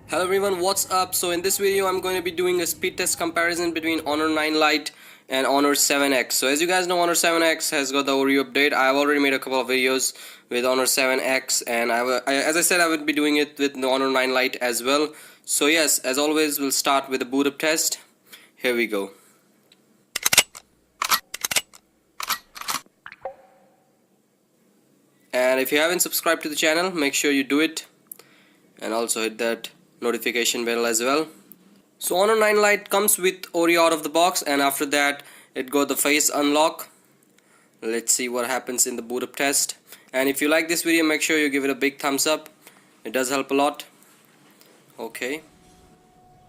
Hello everyone, what's up? So in this video I'm going to be doing a speed test comparison between Honor 9 Lite and Honor 7X. So as you guys know, Honor 7X has got the Oreo update. I've already made a couple of videos with Honor 7X, and as I said, I would be doing it with the Honor 9 Lite as well. So yes, as always, we'll start with the boot up test. Here we go. And if you haven't subscribed to the channel, make sure you do it, and also hit that notification bell as well. So Honor 9 Lite comes with Oreo out of the box, and after that it got the face unlock. Let's see what happens in the boot up test. And if you like this video, make sure you give it a big thumbs up. It does help a lot. Okay.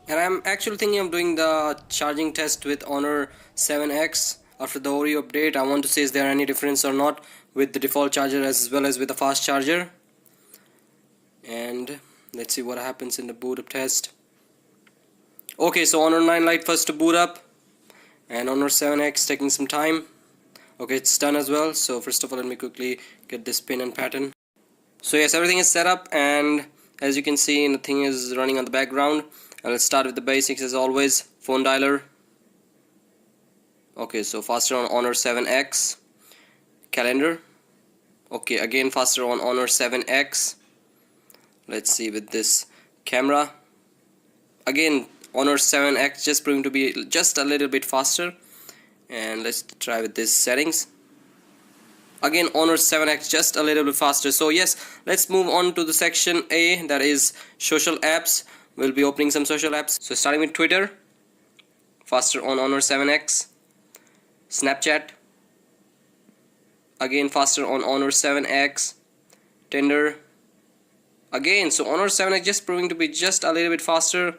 And I'm actually thinking of doing the charging test with Honor 7X after the Oreo update. I want to see is there any difference or not with the default charger as well as with the fast charger. And let's see what happens in the boot up test. Okay, so Honor 9 Lite first to boot up, and Honor 7X taking some time. Okay, it's done as well. So first of all, let me quickly get this pin and pattern. So yes, everything is set up, and as you can see, nothing is running on the background. And let's start with the basics as always. Phone dialer. Okay, so faster on Honor 7X. Calendar. Okay, again faster on Honor 7X. Let's see with this camera. Again, Honor 7X just proving to be just a little bit faster. And let's try with this settings. Again, Honor 7X just a little bit faster. So yes, let's move on to the section A, that is social apps. We'll be opening some social apps. So starting with Twitter, faster on Honor 7X. Snapchat, again faster on Honor 7X. Tinder, again, so Honor 7X just proving to be just a little bit faster.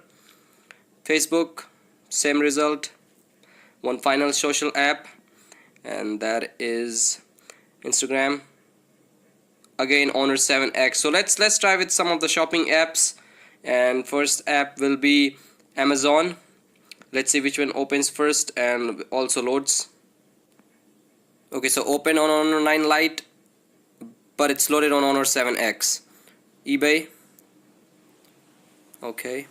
Facebook, same result. One final social app, and that is Instagram. Again, Honor 7X. So let's try with some of the shopping apps. And first app will be Amazon. Let's see which one opens first and also loads. Okay, so open on Honor 9 Lite, but it's loaded on Honor 7X. eBay. Okay.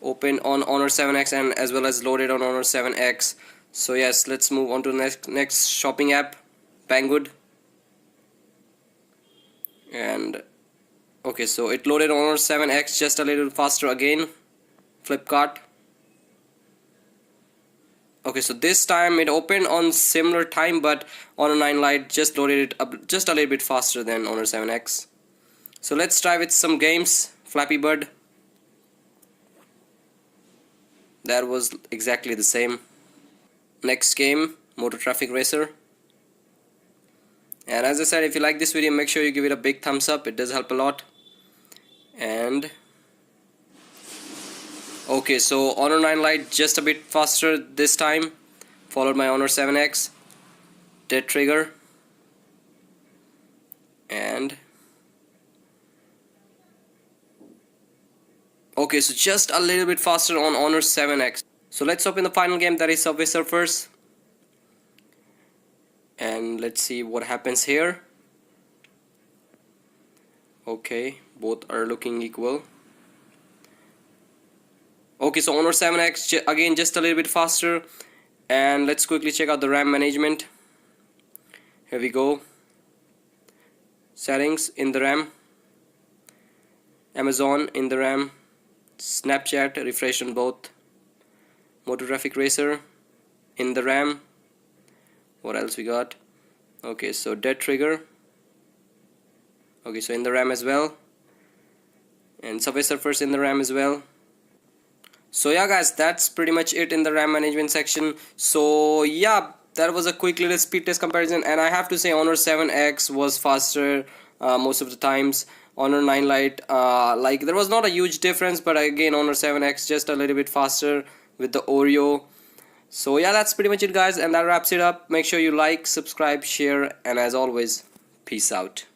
Open on Honor 7X and as well as loaded on Honor 7X. So yes, let's move on to the next shopping app, Banggood. And okay, so it loaded on Honor 7X just a little faster again. Flipkart. Okay, so this time it opened on similar time, but Honor 9 Lite just loaded it up just a little bit faster than Honor 7X. So let's try with some games. Flappy Bird. That was exactly the same. Next game, Motor Traffic Racer. And as I said, if you like this video, make sure you give it a big thumbs up. It does help a lot. And okay, so Honor 9 Lite just a bit faster this time, followed by Honor 7X. Dead Trigger. And okay, so just a little bit faster on Honor 7X. So let's open the final game, that is Subway Surfers. And let's see what happens here. Okay, both are looking equal. Okay, so Honor 7X again just a little bit faster. And let's quickly check out the RAM management. Here we go. Settings in the RAM. Amazon in the RAM. Snapchat, refresh on both. Motor Traffic Racer in the RAM. What else we got? Okay, so Dead Trigger. Okay, so in the RAM as well. And Subway Surfers in the RAM as well. So yeah guys, that's pretty much it in the RAM management section. So yeah, that was a quick little speed test comparison, and I have to say Honor 7X was faster most of the times. Honor 9 Lite, like there was not a huge difference, but again Honor 7X just a little bit faster with the Oreo. So yeah, that's pretty much it guys, and that wraps it up. Make sure you like, subscribe, share, and as always, peace out.